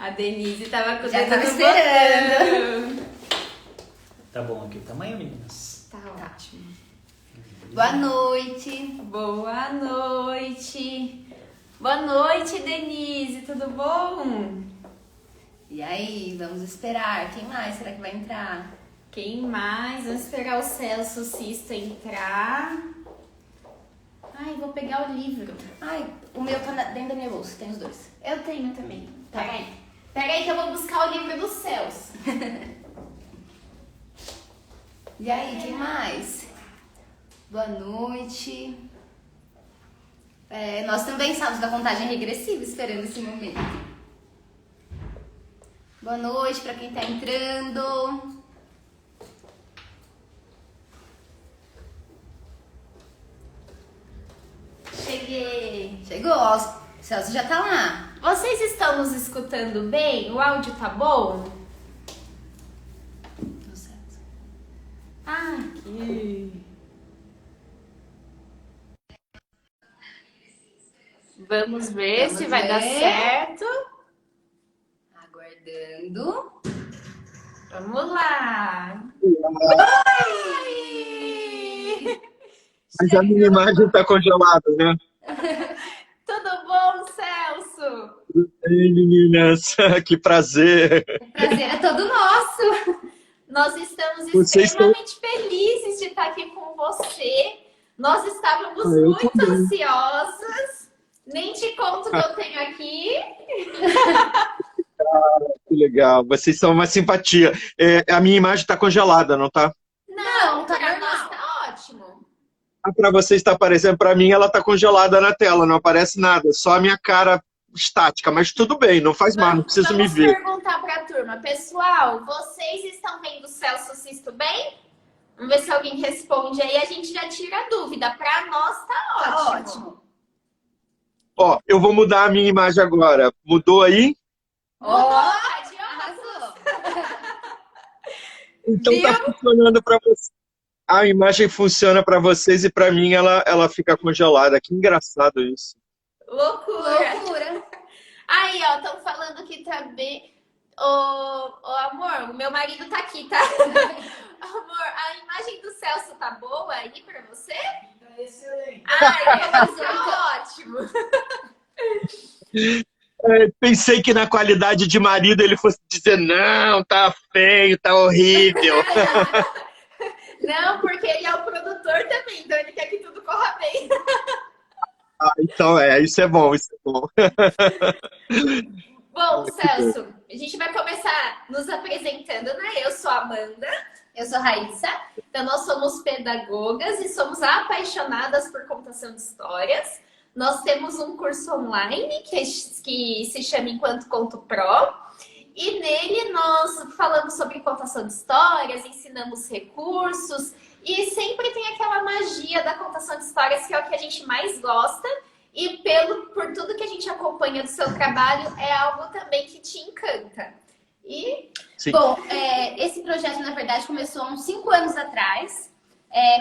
A Denise tava com o Já dedo tava no esperando. botão. Tá bom aqui o tamanho, meninas? Tá ótimo. Boa noite. Boa noite. Boa noite, Denise. Tudo bom? E aí, vamos esperar. Quem mais será que vai entrar? Quem mais? Vamos esperar o Celso Sisto entrar. Ai, vou pegar o livro. Ai, o meu tá dentro da minha bolsa, tem os dois. Eu tenho também. Tá. Peraí que eu vou buscar o livro do Celso. E aí, quem mais? Boa noite. Nós também estamos da contagem regressiva, esperando esse momento. Boa noite para quem tá entrando. Cheguei. Chegou, ó, o Celso já tá lá. Vocês estão nos escutando bem? O áudio tá bom? O Celso. Aqui. Vamos ver Vamos se vai dar ver. certo. Aguardando. Vamos lá. Oi! Mas a minha imagem tá congelada, né? Tudo bom, Celso? Ei, meninas, que prazer. O prazer é todo nosso. Nós estamos Vocês extremamente felizes de estar aqui com você. Nós estávamos Eu muito também. ansiosas. Nem te conto o que eu tenho aqui. Que legal, vocês são uma simpatia. A minha imagem tá congelada, não tá? Não, tá pra normal. nós tá ótimo. Para vocês está aparecendo, para mim ela tá congelada na tela, não aparece nada, só a minha cara estática, mas tudo bem, não faz mal, não preciso me Vamos ver. perguntar pra turma. Pessoal, vocês estão vendo o Celso Sisto bem? Vamos ver se alguém responde aí. A gente já tira a dúvida. Pra nós tá ótimo. Tá ótimo. Ó, eu vou mudar a minha imagem agora. Mudou aí? Mudou, tá de Arrasou. Então tá funcionando para você. A imagem funciona para vocês e para mim ela fica congelada. Que engraçado isso. Loucura. Loucura. Aí, ó, estão falando que tá bem. Ô, amor, o meu marido tá aqui, tá? Amor, a imagem do Celso tá boa aí pra você? Tá excelente. Ai, tá ótimo. Pensei que na qualidade de marido ele fosse dizer não, tá feio, tá horrível. Não, porque ele é o produtor também, então ele quer que tudo corra bem. Então isso é bom, isso é bom. Bom, Celso, a gente vai começar nos apresentando, né? Eu sou a Amanda. Eu sou a Raíssa. Então, nós somos pedagogas e somos apaixonadas por contação de histórias. Nós temos um curso online que se chama Enquanto Conto Pro. E nele nós falamos sobre contação de histórias, ensinamos recursos. E sempre tem aquela magia da contação de histórias que é o que a gente mais gosta. E por tudo que a gente acompanha do seu trabalho, é algo também que te encanta. E Sim. Bom, esse projeto, na verdade, começou há uns 5 anos atrás,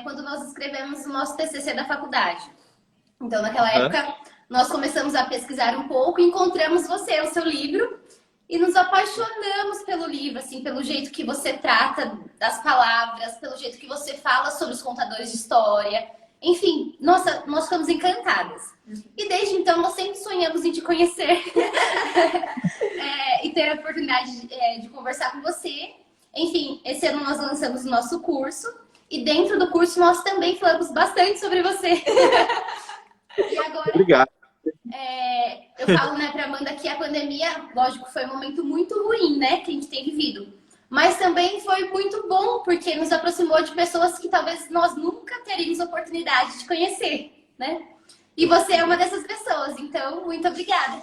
quando nós escrevemos o nosso TCC da faculdade. Então, naquela época, nós começamos a pesquisar um pouco, encontramos você, o seu livro, e nos apaixonamos pelo livro, assim, pelo jeito que você trata das palavras, pelo jeito que você fala sobre os contadores de história. Enfim, nossa, nós ficamos encantadas. E desde então, nós sempre sonhamos em te conhecer e ter a oportunidade de conversar com você. Enfim, esse ano nós lançamos o nosso curso. E dentro do curso, nós também falamos bastante sobre você. E agora, Obrigado. eu falo, né, pra Amanda que a pandemia, lógico, foi um momento muito ruim, né, que a gente tem vivido. Mas também foi muito bom, porque nos aproximou de pessoas que talvez nós nunca teríamos oportunidade de conhecer, né? E você é uma dessas pessoas, então, muito obrigada.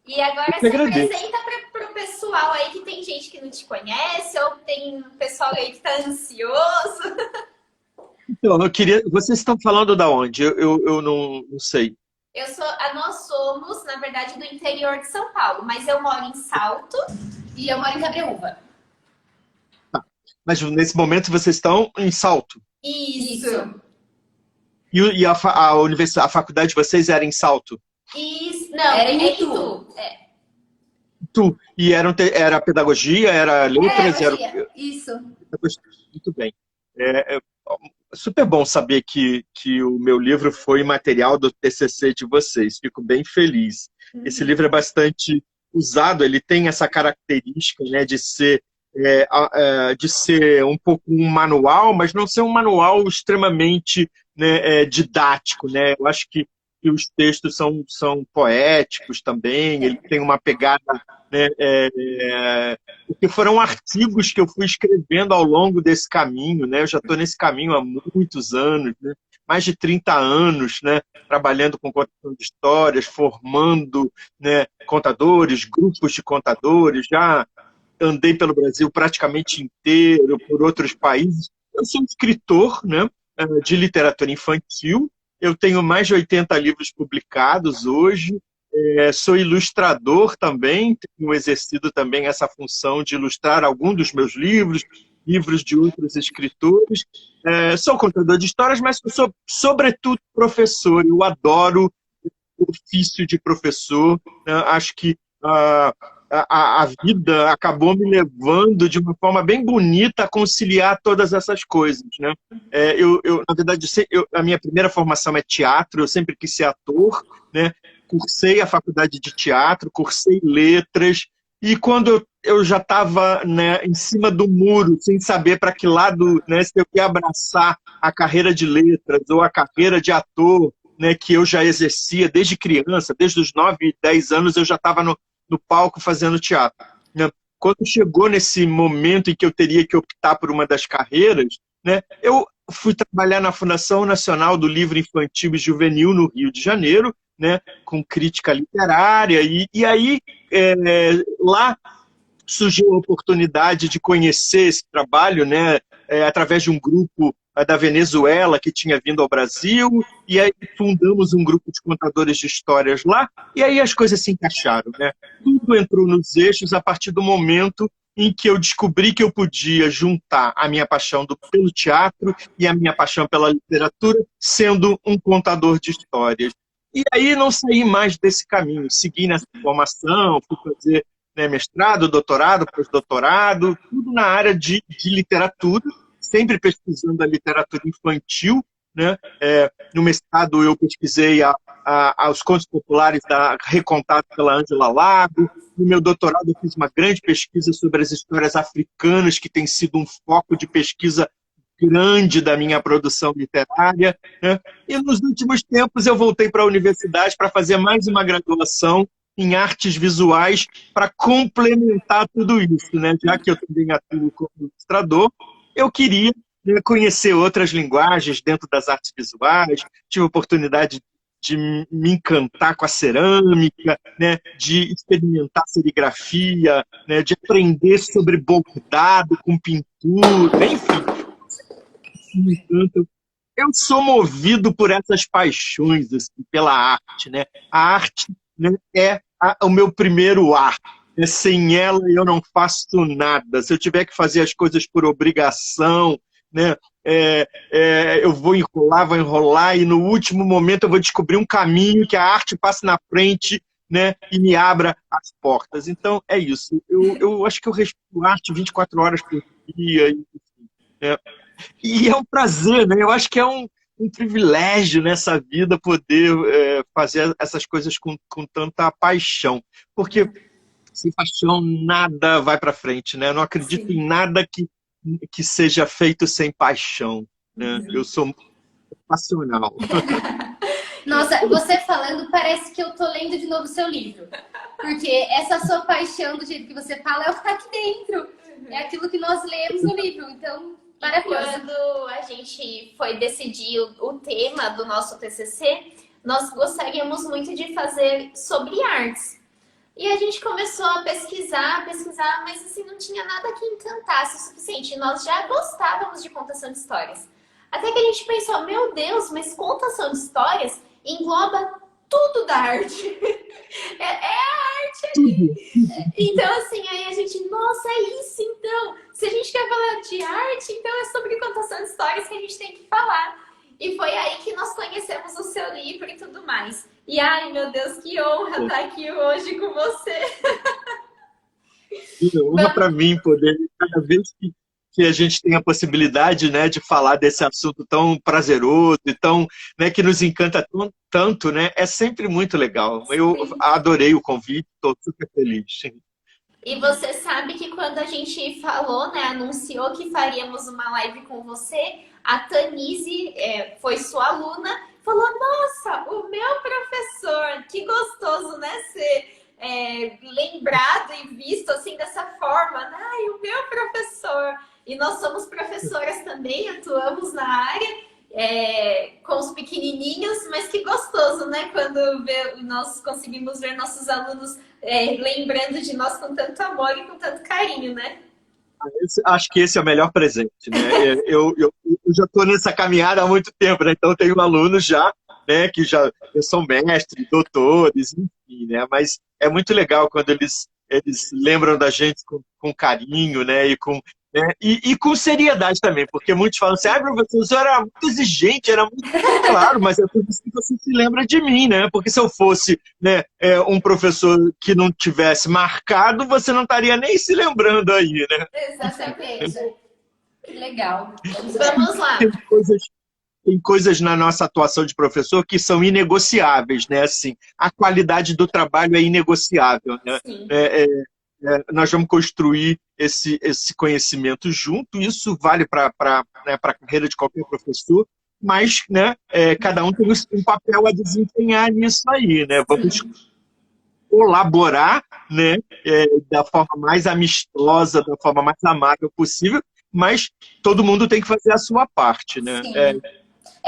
E agora Eu se que agradeço. apresenta para o pessoal aí que tem gente que não te conhece, ou tem pessoal aí que tá ansioso. Então, eu queria. Vocês estão falando da onde? Eu não sei. Nós somos, na verdade, do interior de São Paulo, mas eu moro em Salto. E eu moro em Cabreúva. Mas nesse momento vocês estão em Salto. Isso. E a faculdade de vocês era em Salto? Isso. Não, Era em é Itu. Itu. direito e era pedagogia, era letras, era... Isso. Muito bem. É super bom saber que o meu livro foi material do TCC de vocês. Fico bem feliz. Esse livro é bastante usado, ele tem essa característica, né, de ser um pouco um manual, mas não ser um manual extremamente, né, didático, né? Eu acho que os textos são poéticos também, ele tem uma pegada, né, porque foram artigos que eu fui escrevendo ao longo desse caminho, né? Eu já estou nesse caminho há muitos anos, né? Mais de 30 anos, né? Trabalhando com contação de histórias, formando, né, contadores, grupos de contadores, já andei pelo Brasil praticamente inteiro, por outros países. Eu sou um escritor, né, de literatura infantil, eu tenho mais de 80 livros publicados hoje, sou ilustrador também, tenho exercido também essa função de ilustrar alguns dos meus livros, livros de outros escritores. Sou contador de histórias, mas sou, sobretudo, professor. Eu adoro o ofício de professor, né? Acho que a vida acabou me levando de uma forma bem bonita a conciliar todas essas coisas, né? Na verdade, a minha primeira formação é teatro, eu sempre quis ser ator, né? Cursei a faculdade de teatro, cursei letras, e quando eu já estava, né, em cima do muro, sem saber para que lado, né, se eu ia abraçar a carreira de letras ou a carreira de ator, né, que eu já exercia desde criança, desde os 9, 10 anos eu já estava no palco fazendo teatro, né? Quando chegou nesse momento em que eu teria que optar por uma das carreiras, né, eu fui trabalhar na Fundação Nacional do Livro Infantil e Juvenil no Rio de Janeiro, né, com crítica literária, e aí lá surgiu a oportunidade de conhecer esse trabalho, né, através de um grupo da Venezuela que tinha vindo ao Brasil, e aí fundamos um grupo de contadores de histórias lá, e aí as coisas se encaixaram, né? Tudo entrou nos eixos a partir do momento em que eu descobri que eu podia juntar a minha paixão pelo teatro e a minha paixão pela literatura, sendo um contador de histórias. E aí não saí mais desse caminho, segui nessa formação, fui fazer, né, mestrado, doutorado, pós-doutorado, tudo na área de literatura, sempre pesquisando a literatura infantil, né? No mestrado eu pesquisei os contos populares recontados pela Ângela Lago. No meu doutorado eu fiz uma grande pesquisa sobre as histórias africanas, que tem sido um foco de pesquisa grande da minha produção literária, né? E nos últimos tempos eu voltei para a universidade para fazer mais uma graduação em artes visuais para complementar tudo isso, né? Já que eu também atuo como ilustrador, eu queria, né, conhecer outras linguagens dentro das artes visuais, tive a oportunidade de me encantar com a cerâmica, né, de experimentar serigrafia, né, de aprender sobre bordado com pintura, enfim. Eu sou movido por essas paixões, assim, pela arte, né? A arte, né, é o meu primeiro ar. Sem ela eu não faço nada. Se eu tiver que fazer as coisas por obrigação, né, eu vou enrolar, e no último momento eu vou descobrir um caminho que a arte passe na frente, né, e me abra as portas. Então, é isso. Eu acho que eu respiro arte 24 horas por dia. Né? E é um prazer, né? Eu acho que é um privilégio nessa vida poder fazer essas coisas com tanta paixão. Porque sem paixão nada vai para frente, né? Eu não acredito em nada que seja feito sem paixão, né? Eu sou passional. Nossa, você falando, parece que eu tô lendo de novo o seu livro. Porque essa sua paixão, do jeito que você fala, é o que tá aqui dentro. É aquilo que nós lemos no livro. Então, maravilhoso. Quando a gente foi decidir o tema do nosso TCC, nós gostaríamos muito de fazer sobre artes. E a gente começou a pesquisar, mas assim, não tinha nada que encantasse o suficiente. Nós já gostávamos de contação de histórias. Até que a gente pensou, meu Deus, mas contação de histórias engloba tudo da arte. É a arte ali. Então, assim, aí a gente, nossa, é isso então. Se a gente quer falar de arte, então é sobre contação de histórias que a gente tem que falar. E foi aí que nós conhecemos o seu livro e tudo mais. E ai, meu Deus, que honra estar aqui hoje com você. Honra para mim poder, cada vez que a gente tem a possibilidade, né, de falar desse assunto tão prazeroso e tão, né, que nos encanta tanto, né, é sempre muito legal. Eu adorei o convite, estou super feliz. E você sabe que quando a gente falou, né, anunciou que faríamos uma live com você, a Tanise, foi sua aluna, falou: Nossa, o meu professor, que gostoso, né, ser lembrado e visto assim dessa forma. Ai, o meu professor. E nós somos professoras também, atuamos na área. Com os pequenininhos, mas que gostoso, né? Quando nós conseguimos ver nossos alunos lembrando de nós com tanto amor e com tanto carinho, né? Acho que esse é o melhor presente, né? Eu já estou nessa caminhada há muito tempo, né? Então eu tenho alunos já, né, que já são mestres, doutores, enfim, né? Mas é muito legal quando eles lembram da gente com carinho, né? E com seriedade também, porque muitos falam assim: professor, era muito exigente, era muito. Claro, mas é por isso que você se lembra de mim, né? Porque se eu fosse, né, um professor que não tivesse marcado, você não estaria nem se lembrando aí, né? Exatamente. Que legal. Vamos lá. Tem coisas na nossa atuação de professor que são inegociáveis, né? Assim, a qualidade do trabalho é inegociável, né? Sim. Nós vamos construir esse conhecimento junto, isso vale para a carreira de qualquer professor, mas, né, cada um tem um papel a desempenhar nisso aí, né? Vamos colaborar, né, da forma mais amistosa, da forma mais amável possível, mas todo mundo tem que fazer a sua parte, né?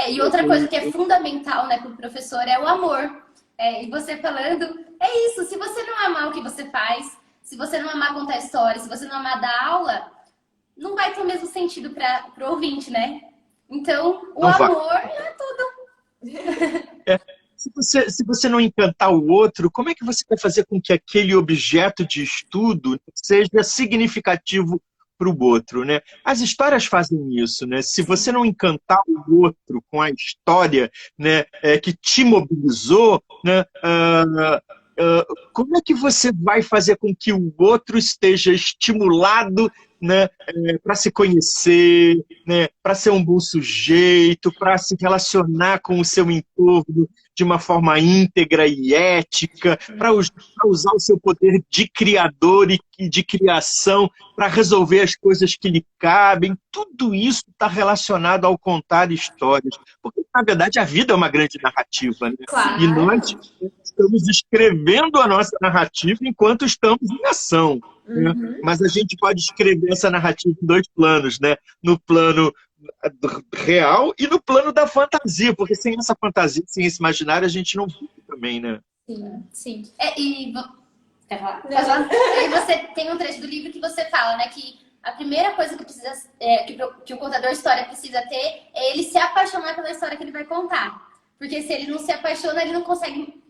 E outra coisa que é fundamental, né, para o professor é o amor. E você falando, é isso, se você não amar o que você faz, se você não amar contar história, se você não amar dar aula, não vai ter o mesmo sentido para o ouvinte, né? Então, o amor é tudo. Se você não encantar o outro, como é que você vai fazer com que aquele objeto de estudo seja significativo para o outro, né? As histórias fazem isso, né? Se você não encantar o outro com a história, né, que te mobilizou, né, como é que você vai fazer com que o outro esteja estimulado, né, para se conhecer, né, para ser um bom sujeito, para se relacionar com o seu entorno de uma forma íntegra e ética, para usar o seu poder de criador e de criação para resolver as coisas que lhe cabem? Tudo isso está relacionado ao contar histórias. Porque, na verdade, a vida é uma grande narrativa, né? Claro. E nós estamos escrevendo a nossa narrativa enquanto estamos em ação. Né? Mas a gente pode escrever essa narrativa em dois planos, né? No plano real e no plano da fantasia, porque sem essa fantasia, sem esse imaginário, a gente não vive também, né? Sim. Quer falar? Aí você tem um trecho do livro que você fala, né, que a primeira coisa que precisa, que o contador de história precisa ter é ele se apaixonar pela história que ele vai contar. Porque se ele não se apaixona, ele não consegue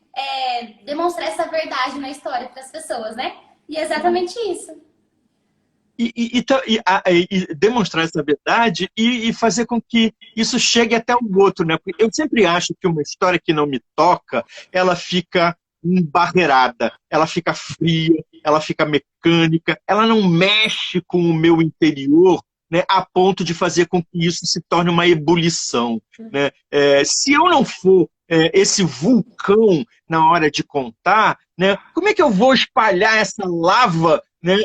demonstrar essa verdade na história para as pessoas, né? E é exatamente isso. E demonstrar essa verdade e fazer com que isso chegue até o outro, né? Porque eu sempre acho que uma história que não me toca, ela fica embarreirada, ela fica fria, ela fica mecânica, ela não mexe com o meu interior, né, a ponto de fazer com que isso se torne uma ebulição, né? Se eu não for esse vulcão na hora de contar, né, como é que eu vou espalhar essa lava, né,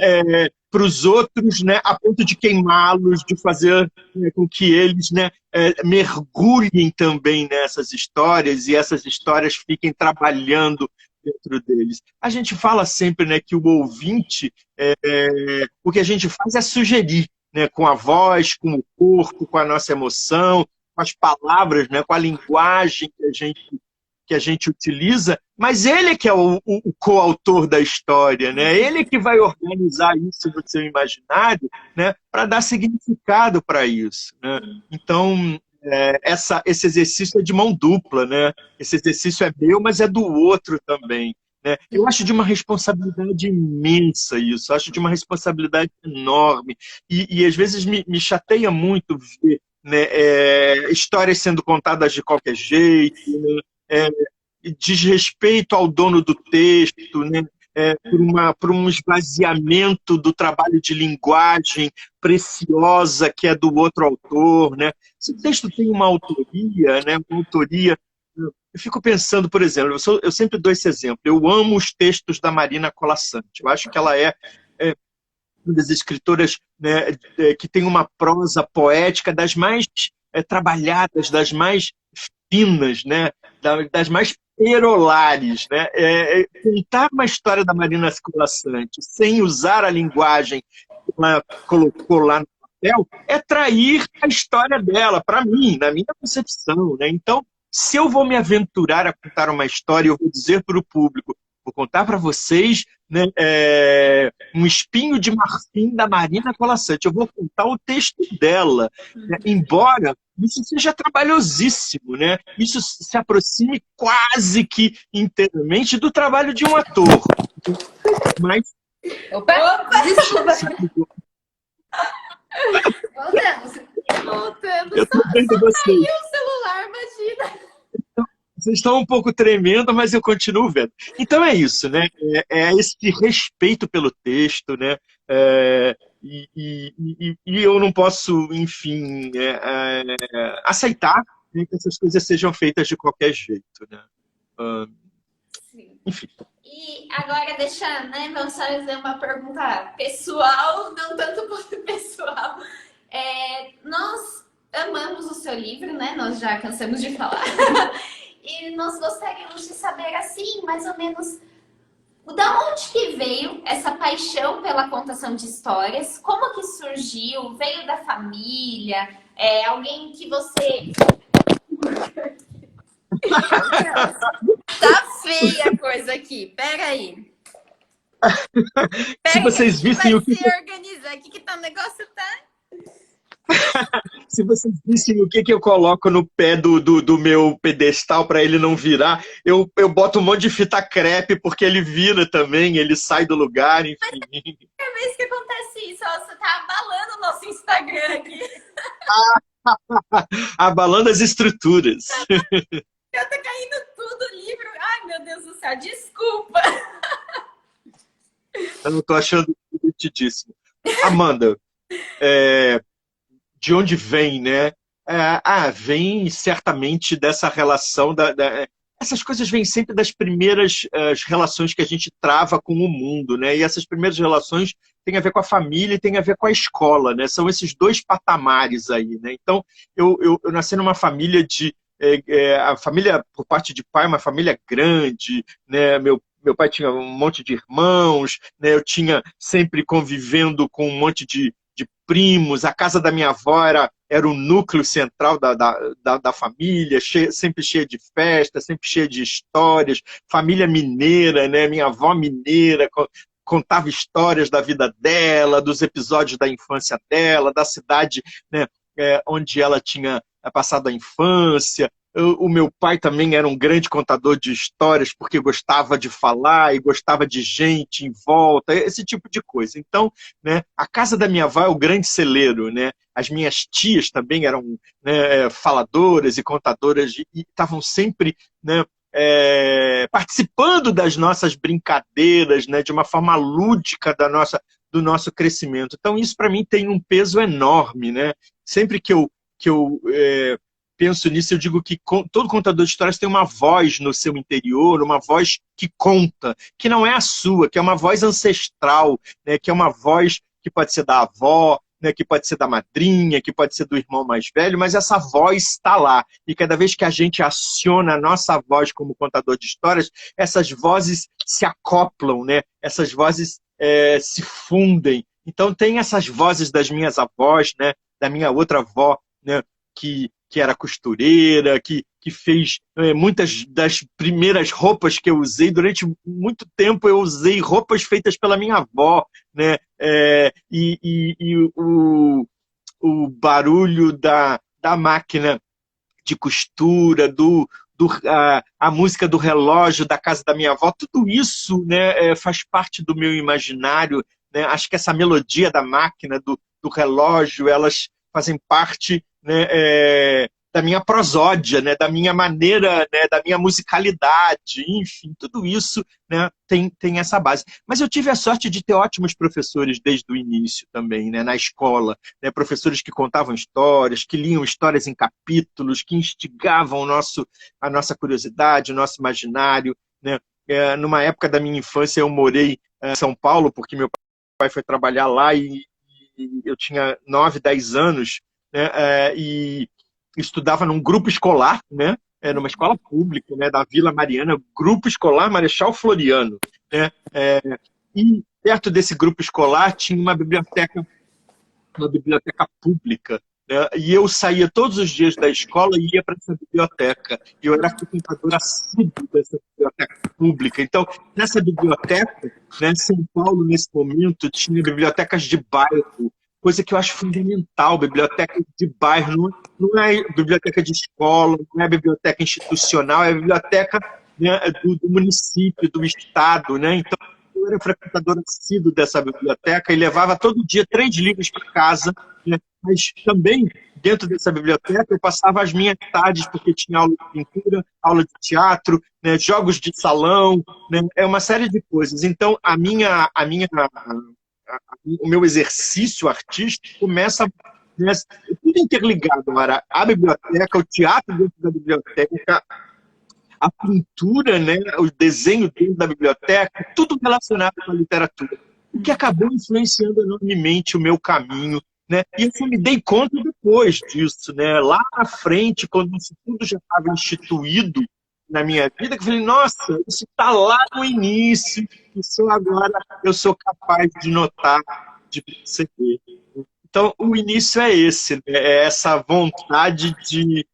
para os outros, né, a ponto de queimá-los, de fazer, né, com que eles, né, mergulhem também nessas histórias e essas histórias fiquem trabalhando dentro deles. A gente fala sempre, né, que o ouvinte, o que a gente faz é sugerir, né, com a voz, com o corpo, com a nossa emoção, com as palavras, né, com a linguagem que a gente utiliza, mas ele que é o coautor da história, né? Ele que vai organizar isso no seu imaginário, né, para dar significado para isso, né? Então, esse exercício é de mão dupla, né? Esse exercício é meu, mas é do outro também, né? Eu acho de uma responsabilidade imensa isso, acho de uma responsabilidade enorme, e às vezes me chateia muito ver, né, histórias sendo contadas de qualquer jeito, né? Desrespeito ao dono do texto, né? por um esvaziamento do trabalho de linguagem preciosa que é do outro autor, né? Se o texto tem uma autoria, né? Uma autoria. Eu fico pensando, por exemplo, eu sempre dou esse exemplo. Eu amo os textos da Marina Colasanti. Eu acho que ela é uma das escritoras, né, que tem uma prosa poética das mais trabalhadas, das mais finas, né, das mais perolares. Né? Contar uma história da Marina Colasanti sem usar a linguagem que ela colocou lá no papel é trair a história dela, para mim, na minha concepção. Né? Então, se eu vou me aventurar a contar uma história, eu vou dizer para o público, vou contar para vocês, né, um espinho de marfim da Marina Colasanti. Eu vou contar o texto dela, né, embora isso seja trabalhosíssimo, né? Isso se aproxime quase que inteiramente do trabalho de um ator. Mas... Opa! Desculpa! Voltamos. Eu tô vendo vocês. Caiu o celular, imagina! Vocês estão um pouco tremendo, mas eu continuo vendo. Então é isso, né? É esse respeito pelo texto, né? E eu não posso, enfim, aceitar, né, que essas coisas sejam feitas de qualquer jeito, né? Enfim. E agora né, vamos fazer uma pergunta pessoal, não tanto quanto pessoal. Nós amamos o seu livro, né? Nós já cansamos de falar. E nós gostaríamos de saber, assim, mais ou menos, da onde que veio essa paixão pela contação de histórias? Como que surgiu? Veio da família? Alguém que você... Tá feia a coisa aqui, peraí. Se vocês vissem o que... se organizar aqui, que tá, o negócio tá... Se vocês vissem o que eu coloco no pé do meu pedestal para ele não virar, eu boto um monte de fita crepe, porque ele vira também, ele sai do lugar, enfim. É vez que acontece isso, você tá abalando o nosso Instagram aqui. Abalando as estruturas. Tá caindo tudo o livro. Ai, meu Deus do céu, desculpa. Eu não tô achando divertidíssimo. Amanda, de onde vem, né? Vem certamente dessa relação essas coisas vêm sempre das primeiras relações que a gente trava com o mundo, né? E essas primeiras relações têm a ver com a família e têm a ver com a escola, né? São esses dois patamares aí, né? Então, eu nasci numa família a família, por parte de pai, uma família grande, né? Meu pai tinha um monte de irmãos, né? Eu tinha sempre convivendo com um monte de primos. A casa da minha avó era o núcleo central da família, sempre cheia de festas, sempre cheia de histórias. Família mineira, né? Minha avó mineira contava histórias da vida dela, dos episódios da infância dela, da cidade, né, onde ela tinha passado a infância. O meu pai também era um grande contador de histórias, porque gostava de falar e gostava de gente em volta, esse tipo de coisa. Então, né, a casa da minha avó é o grande celeiro, né? As minhas tias também eram, né, faladoras e contadoras e estavam sempre, né, participando das nossas brincadeiras, né, de uma forma lúdica do nosso crescimento. Então, isso para mim tem um peso enorme, né? Sempre que eu penso nisso, eu digo que todo contador de histórias tem uma voz no seu interior, uma voz que conta, que não é a sua, que é uma voz ancestral, né, que é uma voz que pode ser da avó, né, que pode ser da madrinha, que pode ser do irmão mais velho, mas essa voz está lá. E cada vez que a gente aciona a nossa voz como contador de histórias, essas vozes se acoplam, né? Essas vozes se fundem. Então tem essas vozes das minhas avós, né, da minha outra avó, né, que era costureira, que fez muitas das primeiras roupas que eu usei. Durante muito tempo eu usei roupas feitas pela minha avó, né? O barulho da máquina de costura, a música do relógio da casa da minha avó, tudo isso, né, faz parte do meu imaginário, né? Acho que essa melodia da máquina, do relógio, elas fazem parte, né, da minha prosódia, né, da minha maneira, né, da minha musicalidade, enfim, tudo isso, né, tem essa base. Mas eu tive a sorte de ter ótimos professores desde o início também, né, na escola, né, professores que contavam histórias, que liam histórias em capítulos, que instigavam a nossa curiosidade, o nosso imaginário, né. Numa época da minha infância eu morei em São Paulo, porque meu pai foi trabalhar lá e eu tinha 9, 10 anos, né, e estudava num grupo escolar, né, numa escola pública, né, da Vila Mariana, Grupo Escolar Marechal Floriano, né, e perto desse grupo escolar tinha uma biblioteca pública, né, e eu saía todos os dias da escola e ia para essa biblioteca, e eu era frequentador assíduo dessa biblioteca pública. Então, nessa biblioteca, né, São Paulo, nesse momento, tinha bibliotecas de bairro, coisa que eu acho fundamental, biblioteca de bairro, não é biblioteca de escola, não é biblioteca institucional, é biblioteca, né, do município, do estado, né? Então, eu era frequentador assíduo dessa biblioteca e levava todo dia 3 livros para casa, né? Mas também, dentro dessa biblioteca, eu passava as minhas tardes, porque tinha aula de pintura, aula de teatro, né, jogos de salão, né, uma série de coisas. Então, o meu exercício artístico começa, né, tudo interligado. Agora, a biblioteca, o teatro dentro da biblioteca, a pintura, né, o desenho dentro da biblioteca, tudo relacionado com a literatura, o que acabou influenciando enormemente o meu caminho, né? E eu só me dei conta depois disso, né? Lá na frente, quando isso tudo já estava instituído na minha vida, que eu falei, nossa, isso está lá no início, isso agora eu sou capaz de notar, de perceber. Então, o início é esse, né? É essa vontade de...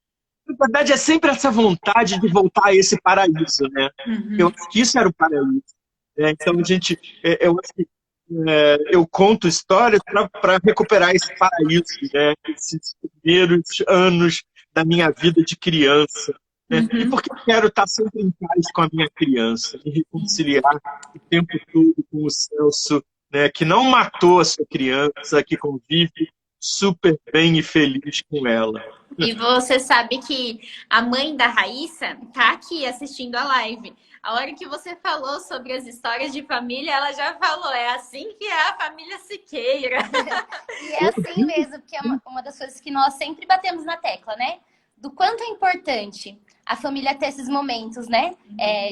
Na verdade, é sempre essa vontade de voltar a esse paraíso, né? Eu acho que isso era o paraíso. Né? Então, eu acho que eu conto histórias para recuperar esse paraíso, né? Esses primeiros anos da minha vida de criança. Né? E porque eu quero estar sempre em paz com a minha criança, me reconciliar o tempo todo com o Celso, né? Que não matou a sua criança, que convive super bem e feliz com ela. E você sabe que a mãe da Raíssa tá aqui assistindo a live. A hora que você falou sobre as histórias de família, ela já falou, é assim que é a família Siqueira. E é assim mesmo, porque é uma das coisas que nós sempre batemos na tecla, né? Do quanto é importante a família ter esses momentos, né?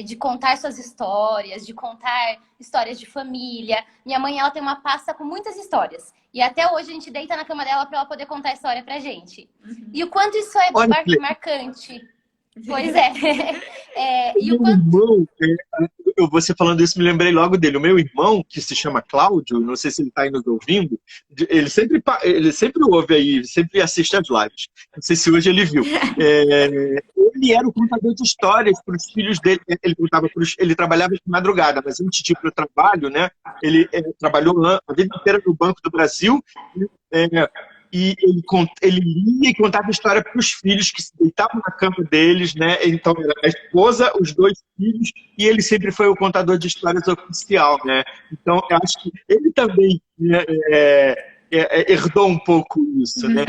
De contar suas histórias, de contar histórias de família. Minha mãe, ela tem uma pasta com muitas histórias. E até hoje a gente deita na cama dela para ela poder contar a história pra gente. E o quanto isso é marcante. Pois é. E o quanto... Você falando isso, me lembrei logo dele. O meu irmão, que se chama Cláudio, não sei se ele está aí nos ouvindo, ele sempre ouve aí, sempre assiste as lives. Não sei se hoje ele viu. Ele era o contador de histórias para os filhos dele. Ele trabalhava de madrugada, mas antes de ir para o trabalho, né, ele trabalhou a vida inteira no Banco do Brasil. E ele lia e contava história para os filhos que se deitavam na cama deles, né? Então, era a esposa, os 2 filhos, e ele sempre foi o contador de histórias oficial, né? Então, eu acho que ele também, né, herdou um pouco isso, né?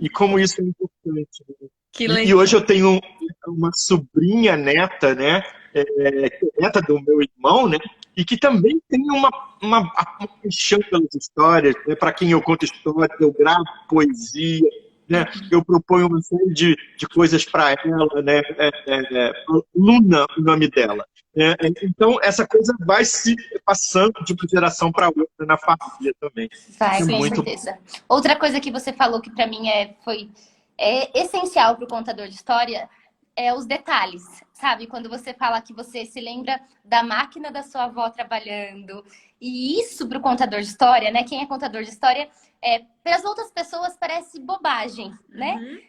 E como isso é importante. Né? E hoje eu tenho uma sobrinha neta, né? Neta do meu irmão, né? E que também tem uma paixão pelas histórias, né? Para quem eu conto histórias, eu gravo poesia, né? Eu proponho uma série de coisas para ela, né? Luna, o nome dela. Né? Então, essa coisa vai se passando de uma geração para outra na família também. Vai, com certeza. Outra coisa que você falou que para mim foi essencial para o contador de história é os detalhes, sabe? Quando você fala que você se lembra da máquina da sua avó trabalhando. E isso para o contador de história, né? Quem é contador de história, para as outras pessoas parece bobagem, né?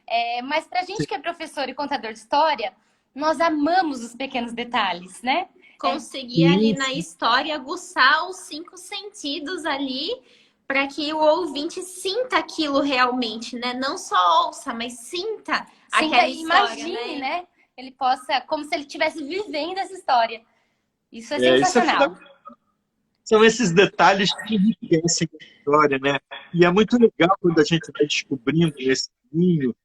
Mas para a gente que é professor e contador de história, nós amamos os pequenos detalhes, né? Conseguir ali na história aguçar os 5 sentidos ali para que o ouvinte sinta aquilo realmente, né? Não só ouça, mas sinta aquela história, imagine, né? Ele possa, como se ele estivesse vivendo essa história. Isso é sensacional. São esses detalhes que enriquecem a história, né? E é muito legal quando a gente vai descobrindo esse caminho,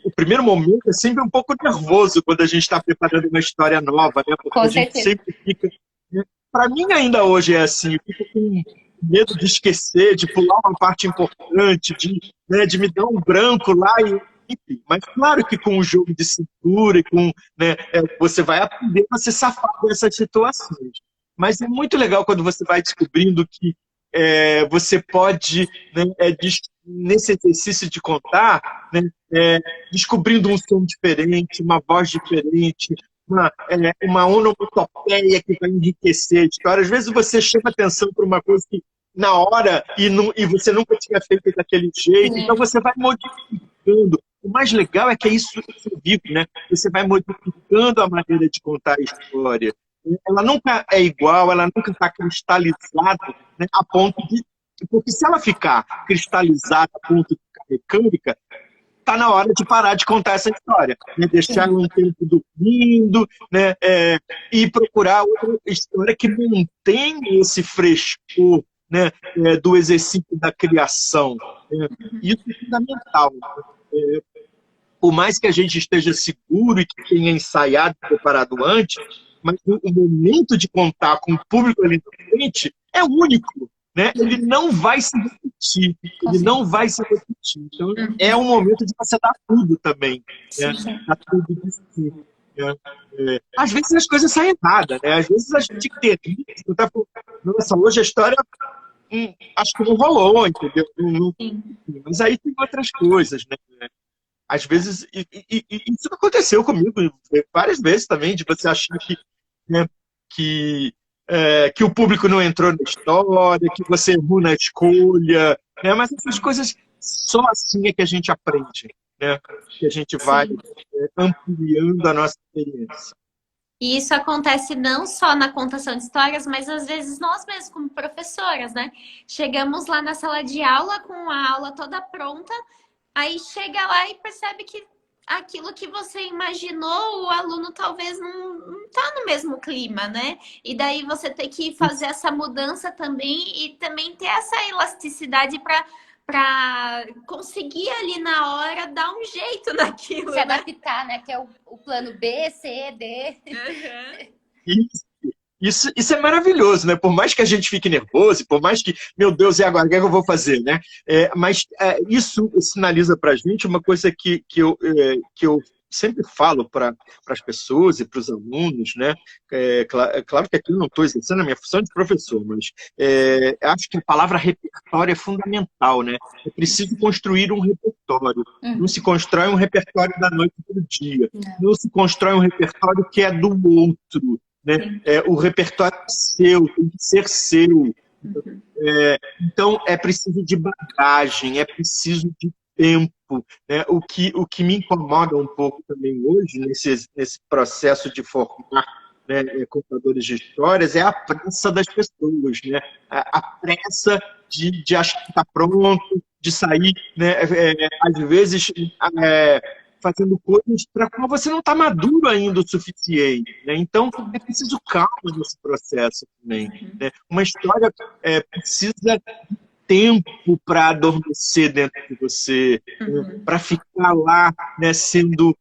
o primeiro momento é sempre um pouco nervoso quando a gente está preparando uma história nova, né? Porque Com a gente certeza. sempre fica... Para mim ainda hoje é assim, eu fico com medo de esquecer, de pular uma parte importante, de me dar um branco lá enfim. Mas claro que com o jogo de cintura e com, você vai aprender a se safar dessas situações. Mas é muito legal quando você vai descobrindo que você pode, nesse exercício de contar, descobrindo um som diferente, uma voz diferente, uma onomatopeia que vai enriquecer a história. Às vezes você chama atenção para uma coisa que na hora e você nunca tinha feito daquele jeito, então você vai modificando. O mais legal é que é isso vivo, né? Você vai modificando a maneira de contar a história. Ela nunca é igual, ela nunca está cristalizada, né, a ponto de... Porque se ela ficar cristalizada a ponto de ficar mecânica, está na hora de parar de contar essa história, né? Deixar ela um tempo dormindo, né? E procurar outra história que mantenha esse frescor, né? Do exercício da criação. Né? Isso é fundamental. Por mais que a gente esteja seguro e que tenha ensaiado e preparado antes, mas o momento de contar com o público ali na frente é único, né? Ele não vai se repetir, ele não vai se repetir. Então, é um momento de você dar tudo também, né? Dar tudo de si, né? Às vezes as coisas saem erradas, né? Às vezes a gente termina, nossa, hoje a história acho que não rolou, entendeu? Mas aí tem outras coisas, né? Às vezes, isso aconteceu comigo várias vezes também, de você achar que, né, que o público não entrou na história, que você errou na escolha, né? Mas essas coisas, só assim é que a gente aprende, né? Que a gente vai ampliando a nossa experiência. E isso acontece não só na contação de histórias, mas às vezes nós mesmos, como professoras, né? Chegamos lá na sala de aula com a aula toda pronta, aí chega lá e percebe que aquilo que você imaginou, o aluno talvez não tá no mesmo clima, né? E daí você tem que fazer essa mudança também e também ter essa elasticidade para conseguir ali na hora dar um jeito naquilo. Se adaptar, né? Que é o plano B, C, D. Isso é maravilhoso, né? Por mais que a gente fique nervoso, por mais que, meu Deus, e agora, o que é que eu vou fazer, né? Mas isso sinaliza para a gente uma coisa que eu sempre falo para as pessoas e para os alunos, né? Claro que aqui eu não estou exercendo a minha função de professor, mas acho que a palavra repertório é fundamental, né? É preciso construir um repertório. Não se constrói um repertório da noite para o dia. Não se constrói um repertório que é do outro. Né? O repertório é seu, tem que ser seu. Então, é preciso de bagagem, é preciso de tempo. Né? O que me incomoda um pouco também hoje, nesse processo de formar, né, contadores de histórias, é a pressa das pessoas. Né? A pressa de achar que está pronto, de sair, né? Às vezes... fazendo coisas para qual você não está maduro ainda o suficiente. Né? Então, é preciso calma nesse processo também. Né? Uma história precisa de tempo para adormecer dentro de você, para ficar lá, né, sendo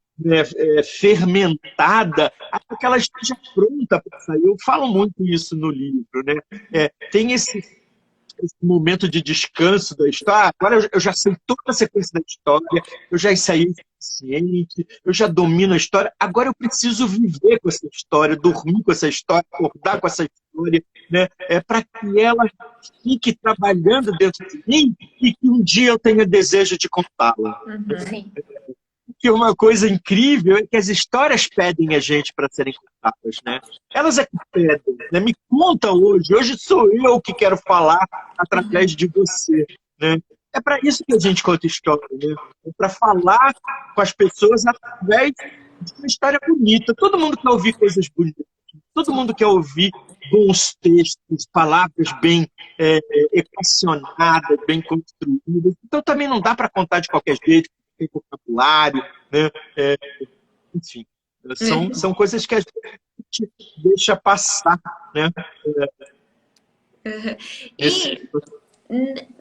fermentada até que ela esteja pronta para sair. Eu falo muito isso no livro. Né? Tem esse momento de descanso da história. Agora eu já sei toda a sequência da história, eu já ensaiei o suficiente, eu já domino a história, agora eu preciso viver com essa história, dormir com essa história, acordar com essa história, né? Para que ela fique trabalhando dentro de mim e que um dia eu tenha desejo de contá-la. Sim. Que uma coisa incrível é que as histórias pedem a gente para serem contadas, né? Elas é que pedem, né? Me conta hoje sou eu que quero falar através de você, né? É para isso que a gente conta história, né? É para falar com as pessoas através de uma história bonita. Todo mundo quer ouvir coisas bonitas, todo mundo quer ouvir bons textos, palavras bem equacionadas, bem construídas. Então também não dá para contar de qualquer jeito, tem vocabulário, né? Enfim, são coisas que a gente deixa passar, né?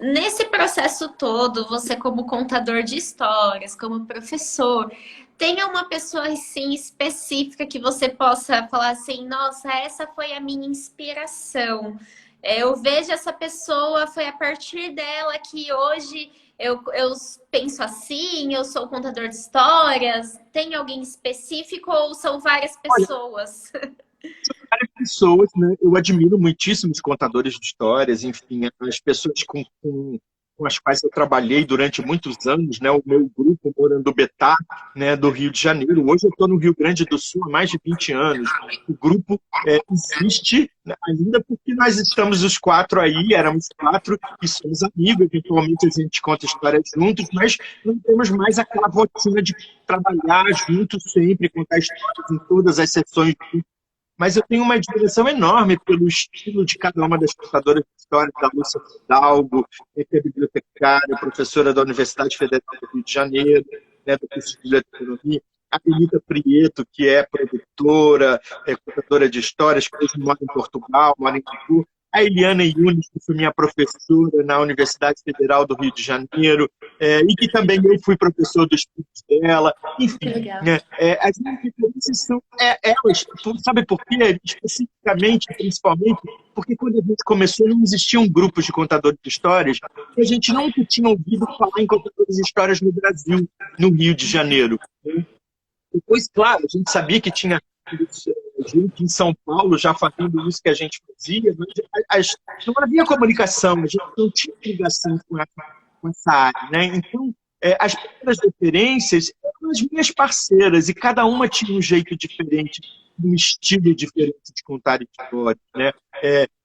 Nesse processo todo, você como contador de histórias, como professor, tenha uma pessoa assim específica que você possa falar assim, nossa, essa foi a minha inspiração. Eu vejo essa pessoa, foi a partir dela que hoje eu penso assim, eu sou contador de histórias. Tem alguém específico ou são várias pessoas? Várias pessoas, né? Eu admiro muitíssimo os contadores de histórias, enfim, as pessoas com as quais eu trabalhei durante muitos anos, né? O meu grupo Morandubetá, né, do Rio de Janeiro. Hoje eu estou no Rio Grande do Sul há mais de 20 anos. O grupo existe, né, ainda porque nós estamos os quatro aí, éramos quatro e somos amigos, eventualmente a gente conta histórias juntos, mas não temos mais aquela rotina de trabalhar juntos sempre, contar histórias em todas as sessões. Mas eu tenho uma admiração enorme pelo estilo de cada uma das contadoras de história, da Lúcia Fidalgo, que é bibliotecária, professora da Universidade Federal do Rio de Janeiro, né, do curso de Economia, a Benita Prieto, que é produtora, contadora de histórias, que hoje mora em Portugal, mora em Cancún, a Eliana Yunes, que foi minha professora na Universidade Federal do Rio de Janeiro, e que também eu fui professor dos estudos dela. Enfim, né, as minhas referências são elas. Sabe por quê? Especificamente, principalmente, porque quando a gente começou não existiam grupos de contadores de histórias e a gente nunca tinha ouvido falar em contadores de histórias no Brasil, no Rio de Janeiro. Depois, claro, a gente sabia que tinha gente em São Paulo já fazendo isso que a gente fazia, mas não havia comunicação, a gente não tinha ligação com essa área, né? Então, as primeiras referências eram as minhas parceiras e cada uma tinha um jeito diferente, um estilo diferente de contar histórias, né?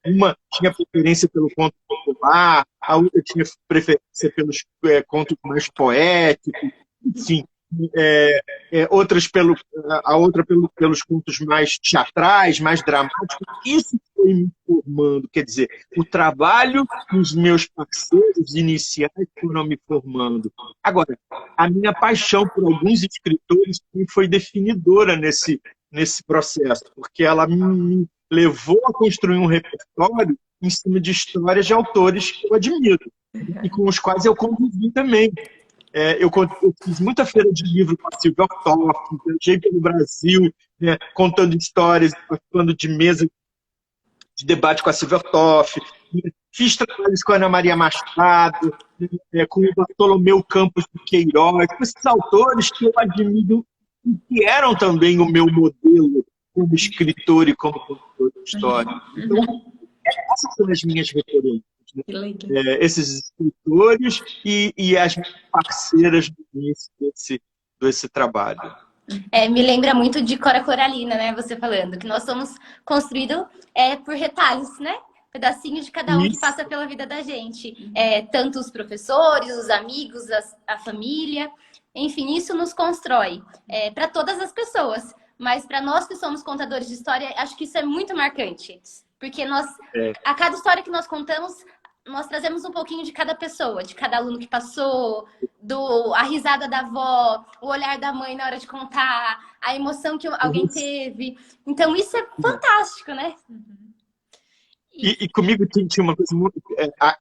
Uma tinha preferência pelo conto popular, a outra tinha preferência pelos contos mais poéticos, enfim. A outra pelos contos mais teatrais, mais dramáticos. Isso foi me formando, quer dizer, o trabalho dos meus parceiros iniciais foram me formando. Agora, a minha paixão por alguns escritores foi definidora nesse processo, porque ela me levou a construir um repertório em cima de histórias de autores que eu admiro e com os quais eu convivi também. Eu fiz muita feira de livro com a Silvia Ortoff, viajei pelo Brasil, né, contando histórias, participando de mesa de debate com a Silvia Ortoff, fiz trabalhos com a Ana Maria Machado, com o Bartolomeu Campos de Queiroz, com esses autores que eu admiro e que eram também o meu modelo como escritor e como contor de história. Então, essas são as minhas referências. Esses escritores e as parceiras do início desse trabalho. Me lembra muito de Cora Coralina, né? Você falando que nós somos construídos por retalhos, né? Pedacinhos de cada um que passa pela vida da gente. Tanto os professores, os amigos, a família. Enfim, isso nos constrói para todas as pessoas. Mas para nós que somos contadores de história, acho que isso é muito marcante. Porque a cada história que nós contamos, nós trazemos um pouquinho de cada pessoa, de cada aluno que passou, a risada da avó, o olhar da mãe na hora de contar, a emoção que alguém teve. Então, isso é fantástico, né? E comigo tinha uma coisa muito...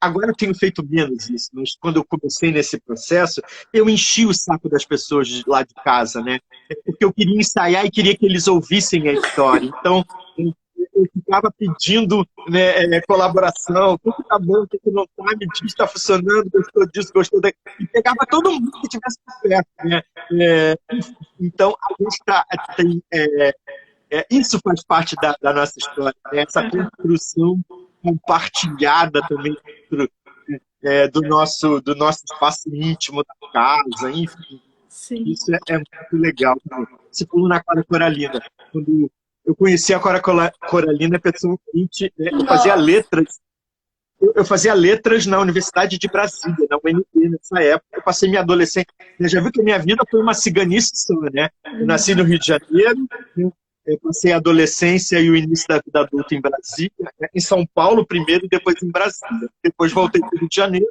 Agora eu tenho feito menos isso, mas quando eu comecei nesse processo, eu enchi o saco das pessoas de lá de casa, né? Porque eu queria ensaiar e queria que eles ouvissem a história. Então, eu ficava pedindo, né, colaboração, o que tá bom, o que não tá, me diz, está funcionando, gostou disso, gostou daquilo, e pegava todo mundo que tivesse perto, né? Então, a gente isso faz parte da nossa história, né? Essa construção compartilhada também do nosso espaço íntimo da casa, enfim. Sim. Isso é muito legal. Se for na Cora Coralina, quando eu conheci a Cora Coralina pessoalmente, eu fazia letras. Eu fazia letras na Universidade de Brasília, na UNB, nessa época. Eu passei minha adolescência. Já viu que a minha vida foi uma ciganice só, né? Eu nasci no Rio de Janeiro, eu passei a adolescência e o início da vida adulta em Brasília, em São Paulo primeiro e depois em Brasília. Depois voltei para o Rio de Janeiro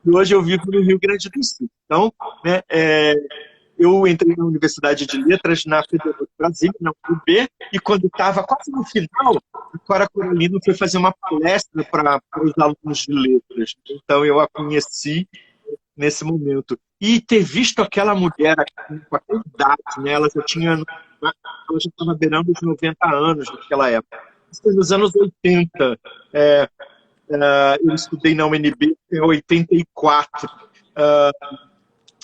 e hoje eu vivo no Rio Grande do Sul. Então, né, eu entrei na Universidade de Letras, na Federal de Brasília, na UB, e quando estava quase no final, a Cora Coralina foi fazer uma palestra para os alunos de letras. Então, eu a conheci nesse momento. E ter visto aquela mulher com aquela idade, né? Ela já estava beirando os 90 anos naquela época. Isso foi nos anos 80. Eu estudei na UNB em 84.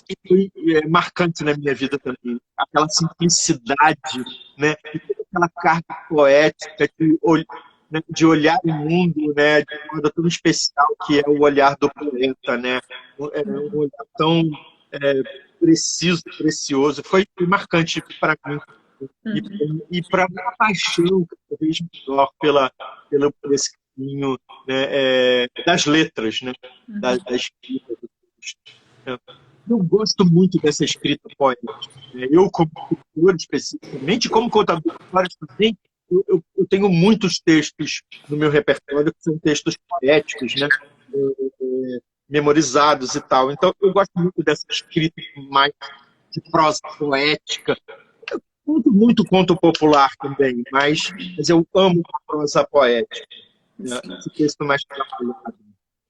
E foi marcante na minha vida também. Aquela simplicidade, né? E toda aquela carga poética de olhar o mundo, né? De um modo tão especial que é o olhar do poeta, né? É um olhar tão preciso, precioso. Foi marcante para mim. E para a paixão cada vez maior por esse caminho, né, das letras, né, da escrita. Eu gosto muito dessa escrita poética. Eu, como escritor, especificamente, como contador de histórias também, eu tenho muitos textos no meu repertório que são textos poéticos, né, memorizados e tal. Então, eu gosto muito dessa escrita mais de prosa poética. Conto muito conto popular também, mas eu amo a prosa poética, né? Esse texto mais trabalhado.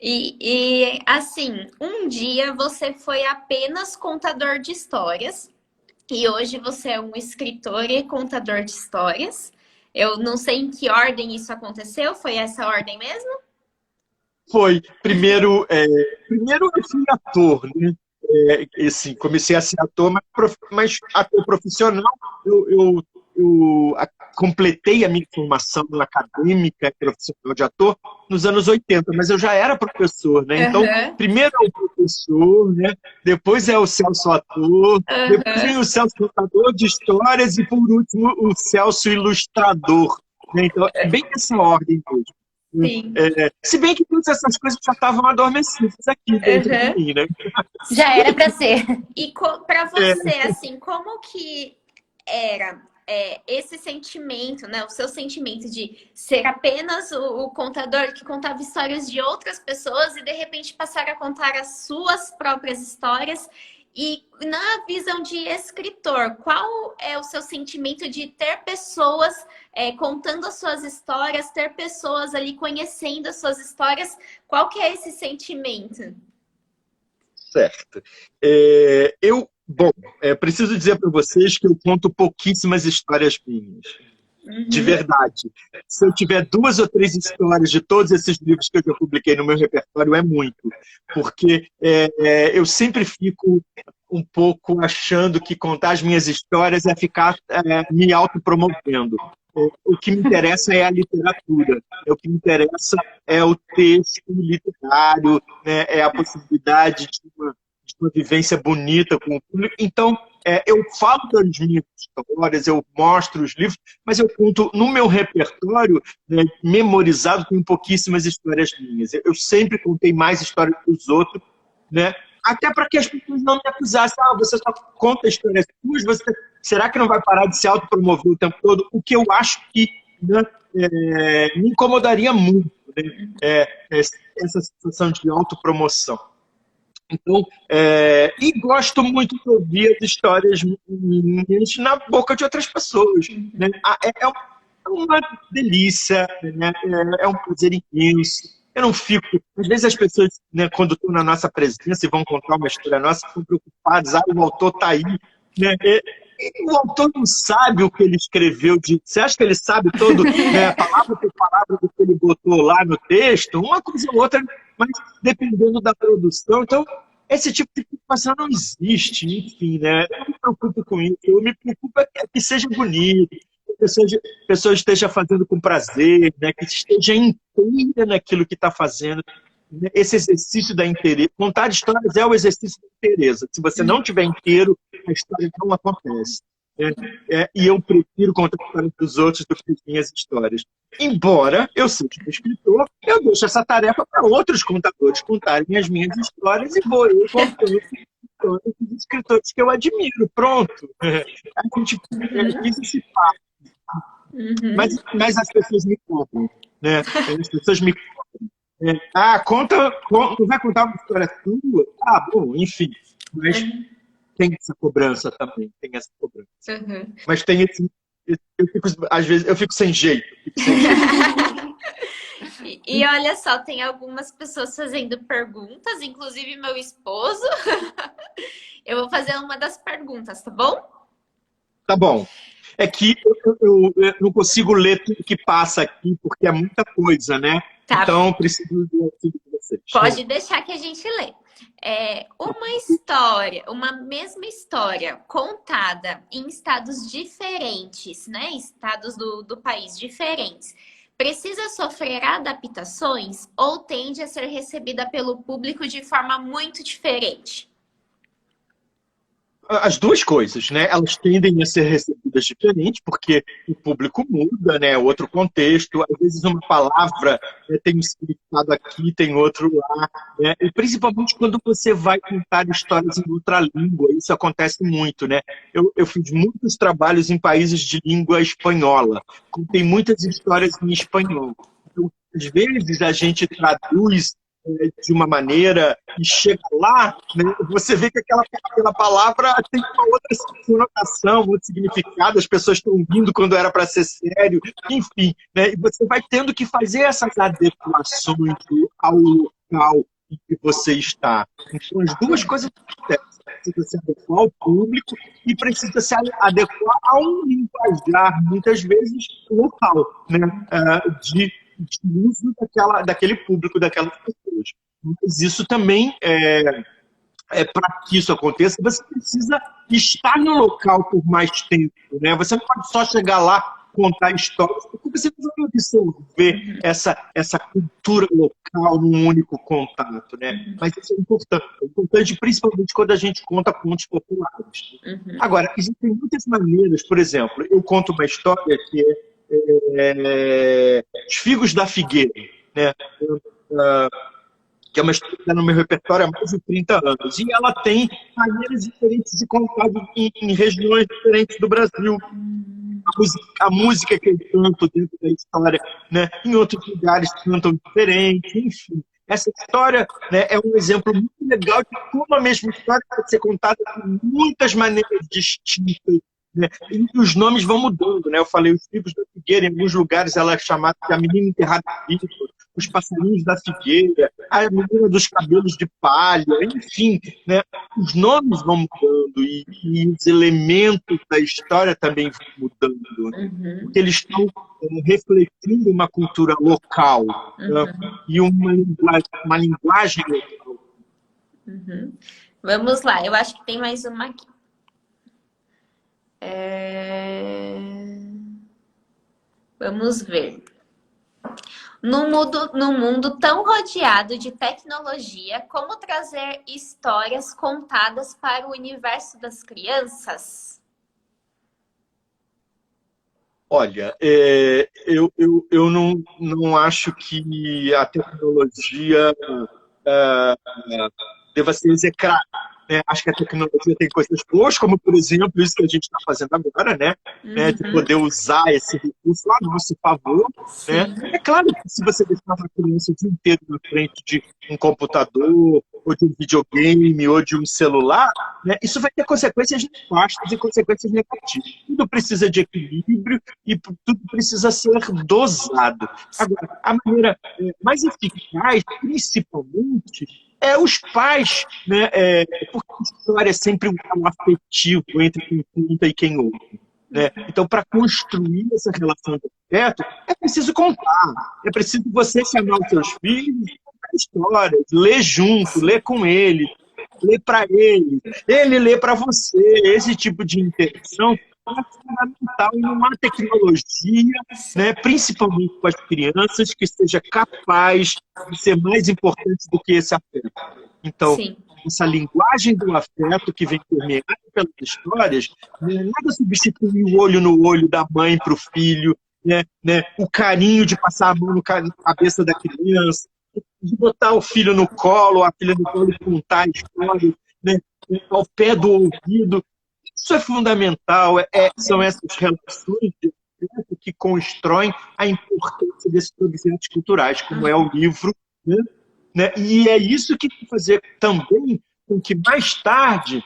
E assim, um dia você foi apenas contador de histórias e hoje você é um escritor e contador de histórias. Eu não sei em que ordem isso aconteceu, foi essa ordem mesmo? Foi. Primeiro eu fui ator, né? Assim, comecei a ser ator, mas ator profissional. Eu completei a minha formação acadêmica e profissional de ator nos anos 80, mas eu já era professor, né? Então, primeiro é o professor, né? Depois é o Celso ator, depois vem o Celso contador de histórias e, por último, o Celso ilustrador, né? Então, é bem essa ordem mesmo. Sim. Se bem que todas essas coisas já estavam adormecidas aqui dentro de mim, né? Já era para ser. E para você, assim, como que era esse sentimento, né? O seu sentimento de ser apenas o contador que contava histórias de outras pessoas e de repente passar a contar as suas próprias histórias. E na visão de escritor, qual é o seu sentimento de ter pessoas contando as suas histórias, ter pessoas ali conhecendo as suas histórias? Qual que é esse sentimento? Certo. Preciso dizer para vocês que eu conto pouquíssimas histórias minhas. De verdade. Se eu tiver 2 ou 3 histórias de todos esses livros que eu já publiquei no meu repertório, é muito. Porque eu sempre fico um pouco achando que contar as minhas histórias é ficar me autopromovendo. O que me interessa é a literatura. O que me interessa é o texto literário, né? É a possibilidade de uma vivência bonita com o público. Então, eu falo das minhas histórias, eu mostro os livros, mas eu conto no meu repertório, né, memorizado, com pouquíssimas histórias minhas. Eu sempre contei mais histórias dos outros, né? Até para que as pessoas não me acusassem. Você só conta histórias suas, será que não vai parar de se autopromover o tempo todo? O que eu acho que, né, me incomodaria muito, né? Essa situação de autopromoção. Então, e gosto muito de ouvir as histórias minhas na boca de outras pessoas, né? É uma delícia, né? É um prazer imenso. Eu não fico... Às vezes as pessoas, né, quando estão na nossa presença e vão contar uma história nossa, ficam preocupadas. O autor está aí, né? O autor não sabe o que ele escreveu. Você acha que ele sabe todo, né, palavra por palavra do que ele botou lá no texto? Uma coisa ou outra, mas dependendo da produção. Então, esse tipo de preocupação não existe, enfim, né? Eu não me preocupo com isso. Eu me preocupo que seja bonito, que a pessoa esteja fazendo com prazer, né? Que esteja inteira naquilo que está fazendo. Esse exercício da inteireza. Contar histórias é o exercício da inteireza. Se você não tiver inteiro, a história não acontece. E eu prefiro contar histórias dos outros do que as minhas histórias. Embora eu seja um escritor, eu deixo essa tarefa para outros contadores contarem as minhas histórias e vou eu contando histórias dos escritores que eu admiro. Pronto. A gente fiz esse passo. Mas as pessoas me contam, né? As pessoas me contam. Não vai contar uma história tua? Bom, enfim. Mas tem essa cobrança também, tem essa cobrança. Uhum. Mas tem às vezes eu fico sem jeito. Fico sem jeito. E olha só, tem algumas pessoas fazendo perguntas, inclusive meu esposo. Eu vou fazer uma das perguntas, tá bom? Tá bom. É que eu não consigo ler tudo que passa aqui, porque é muita coisa, né? Tá. Então, eu preciso de tudo de vocês. Pode deixar que a gente lê. Uma história, uma mesma história contada em estados diferentes, né? Estados do país diferentes. Precisa sofrer adaptações ou tende a ser recebida pelo público de forma muito diferente? As duas coisas, né? Elas tendem a ser recebidas diferentes, porque o público muda, né? Outro contexto. Às vezes uma palavra, né, tem um significado aqui, tem outro lá, né? E principalmente quando você vai contar histórias em outra língua, isso acontece muito, né? Eu fiz muitos trabalhos em países de língua espanhola, contei muitas histórias em espanhol. Então, às vezes a gente traduz de uma maneira e chega lá, né, você vê que aquela palavra tem uma outra conotação, outro significado, as pessoas estão rindo quando era para ser sério, enfim, né, e você vai tendo que fazer essas adequações ao local em que você está. Então, as duas coisas acontecem. Precisa se adequar ao público e precisa se adequar a um linguajar, muitas vezes, local, né, de uso daquele público, daquelas pessoas. Mas isso também, para que isso aconteça, você precisa estar no local por mais tempo, né? Você não pode só chegar lá, contar histórias, porque você não vai absorver essa cultura local num único contato, né? Mas isso é importante principalmente quando a gente conta contos populares. Agora, existem muitas maneiras, por exemplo, eu conto uma história que Os Figos da Figueira, né? Que é uma história que está no meu repertório há mais de 30 anos. E ela tem maneiras diferentes de contar em regiões diferentes do Brasil. A música que eu canto dentro da história, né? Em outros lugares cantam diferente, enfim. Essa história, né, é um exemplo muito legal de como a mesma história pode ser contada de muitas maneiras distintas, né? E os nomes vão mudando, né? Eu falei Os Figos da Figueira, em alguns lugares ela é chamada de A Menina Enterrada Viva, Os Passarinhos da Figueira, A Menina dos Cabelos de Palha, enfim, né? Os nomes vão mudando e os elementos da história também vão mudando, né? Porque eles estão refletindo uma cultura local, né? E uma linguagem local. Vamos lá, eu acho que tem mais uma aqui. Vamos ver. No mundo tão rodeado de tecnologia, como trazer histórias contadas para o universo das crianças? Olha, eu não acho que a tecnologia deva ser execrada, né? Acho que a tecnologia tem coisas boas, como, por exemplo, isso que a gente está fazendo agora, né? De poder usar esse recurso a nosso favor, né? É claro que se você deixar uma criança o dia inteiro na frente de um computador, ou de um videogame, ou de um celular, né? Isso vai ter consequências nefastas e consequências negativas. Tudo precisa de equilíbrio e tudo precisa ser dosado. Agora, a maneira mais eficaz, principalmente, os pais, né? Porque a história é sempre um elo afetivo entre quem conta e quem ouve, né? Então, para construir essa relação de afeto, é preciso contar. É preciso você chamar os seus filhos, contar histórias, ler junto, ler com ele, ler para ele lê para você. Esse tipo de interação é fundamental e não há tecnologia, né, principalmente com as crianças, que seja capaz de ser mais importante do que esse afeto. Então, Sim. essa linguagem do afeto que vem permeada pelas histórias, nada substitui o olho no olho da mãe para o filho, né, o carinho de passar a mão na cabeça da criança, de botar o filho no colo, a filha no colo e contar a história, né, ao pé do ouvido. Isso é fundamental, são essas relações de afeto que constroem a importância desses objetos culturais, como é o livro, né? E é isso que vai fazer também com que mais tarde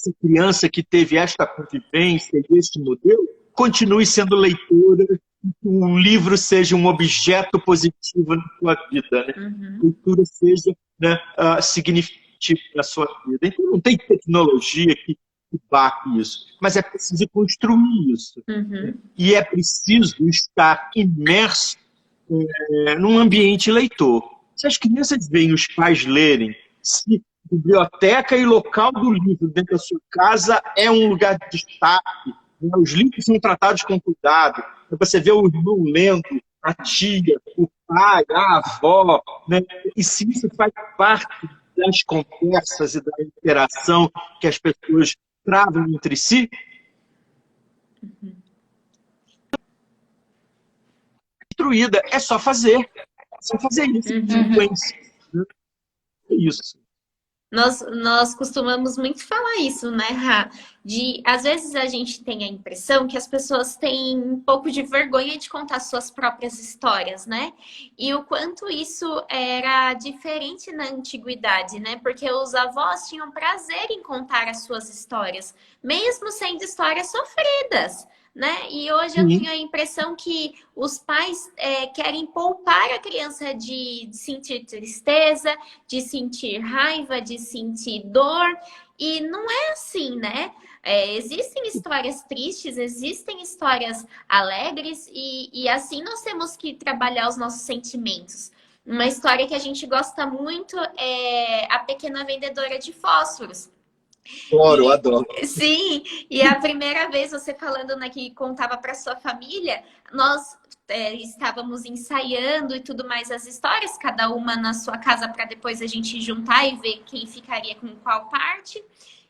essa criança que teve esta convivência e este modelo continue sendo leitora, que o livro seja um objeto positivo na sua vida, né? A leitura seja, né, significativa na sua vida. Então não tem tecnologia que bate isso, mas é preciso construir isso. E é preciso estar imerso num ambiente leitor. Se as crianças veem os pais lerem, se biblioteca e local do livro dentro da sua casa é um lugar de destaque, né? Os livros são tratados com cuidado, você vê o irmão lendo, a tia, o pai, a avó, né? E se isso faz parte das conversas e da interação que as pessoas travam entre si, construída, é só fazer isso, sequência, né? É isso. Nós costumamos muito falar isso, né, Rá? Às vezes a gente tem a impressão que as pessoas têm um pouco de vergonha de contar suas próprias histórias, né? E o quanto isso era diferente na antiguidade, né? Porque os avós tinham prazer em contar as suas histórias, mesmo sendo histórias sofridas, né? E hoje eu tenho a impressão que os pais querem poupar a criança de sentir tristeza, de sentir raiva, de sentir dor. E não é assim, né? Existem histórias tristes, existem histórias alegres e assim nós temos que trabalhar os nossos sentimentos. Uma história que a gente gosta muito é A Pequena Vendedora de Fósforos. Adoro. Sim, e a primeira vez você falando, né, que contava para sua família, nós estávamos ensaiando e tudo mais as histórias, cada uma na sua casa, para depois a gente juntar e ver quem ficaria com qual parte.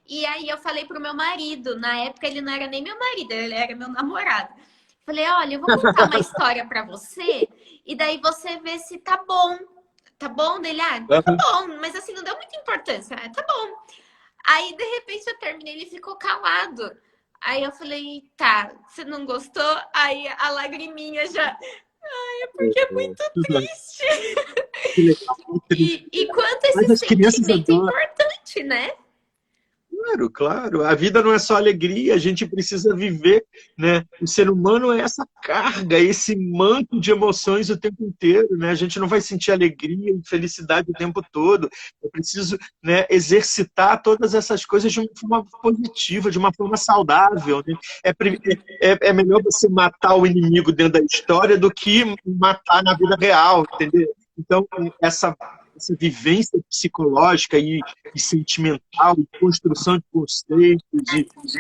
E aí eu falei pro meu marido, na época ele não era nem meu marido, ele era meu namorado. Falei, olha, eu vou contar uma história para você e daí você vê se tá bom. Tá bom? Dele, tá bom, mas assim, não deu muita importância. Tá bom. Aí, de repente, eu terminei, ele ficou calado. Aí eu falei, tá, você não gostou? Aí a lagriminha já... é porque é muito triste. E quanto esse sentimento é importante, né? Claro. A vida não é só alegria, a gente precisa viver, né? O ser humano é essa carga, esse manto de emoções o tempo inteiro, né? A gente não vai sentir alegria e felicidade o tempo todo. É preciso, né, exercitar todas essas coisas de uma forma positiva, de uma forma saudável, né? É melhor você matar o inimigo dentro da história do que matar na vida real, entendeu? Então, essa vivência psicológica e sentimental, e construção de conceitos,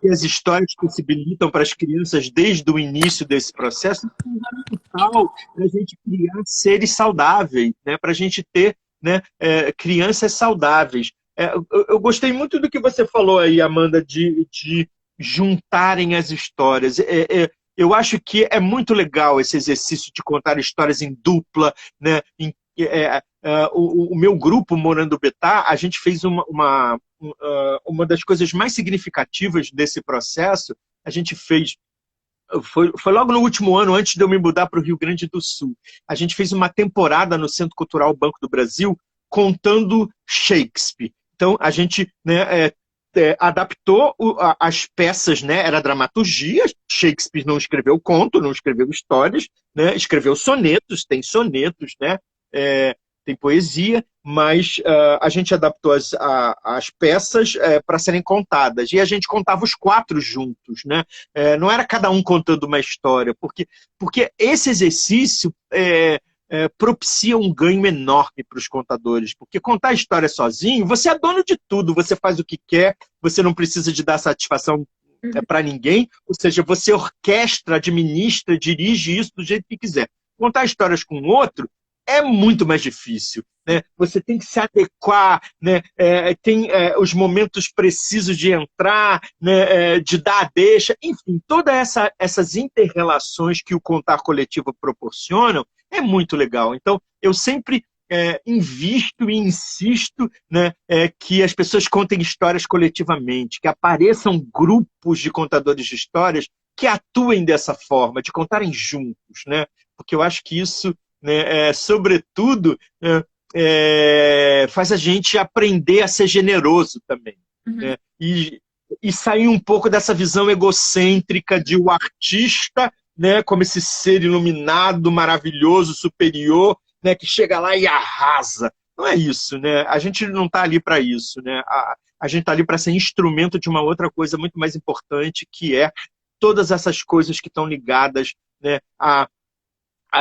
que as histórias possibilitam para as crianças desde o início desse processo, é fundamental para a gente criar seres saudáveis, né? Para a gente ter, né, crianças saudáveis. Eu gostei muito do que você falou aí, Amanda, de juntarem as histórias. Eu acho que é muito legal esse exercício de contar histórias em dupla, né? O meu grupo, Morando Betá, a gente fez uma das coisas mais significativas desse processo, a gente fez, foi logo no último ano, antes de eu me mudar para o Rio Grande do Sul. A gente fez uma temporada no Centro Cultural Banco do Brasil contando Shakespeare. Então, a gente, né, adaptou as peças, né? Era dramaturgia. Shakespeare não escreveu conto, não escreveu histórias, né? Escreveu sonetos, tem sonetos, né? Tem poesia, mas a gente adaptou as peças para serem contadas. E a gente contava os 4 juntos, né? Não era cada um contando uma história, porque esse exercício propicia um ganho enorme para os contadores, porque contar a história sozinho, você é dono de tudo, você faz o que quer, você não precisa de dar satisfação para ninguém, ou seja, você orquestra, administra, dirige isso do jeito que quiser. Contar histórias com o outro é muito mais difícil, né? Você tem que se adequar, né? Tem os momentos precisos de entrar, né? De dar a deixa, enfim, todas essas inter-relações que o contar coletivo proporcionam é muito legal. Então, eu sempre invisto e insisto, né, que as pessoas contem histórias coletivamente, que apareçam grupos de contadores de histórias que atuem dessa forma, de contarem juntos, né? Porque eu acho que isso, né, sobretudo, faz a gente aprender a ser generoso também. Uhum. E sair um pouco dessa visão egocêntrica de o artista, né, como esse ser iluminado, maravilhoso, superior, né, que chega lá e arrasa. Não é isso, né? A gente não está ali para isso, né? A gente está ali para ser instrumento de uma outra coisa muito mais importante, que é todas essas coisas que estão ligadas, né, à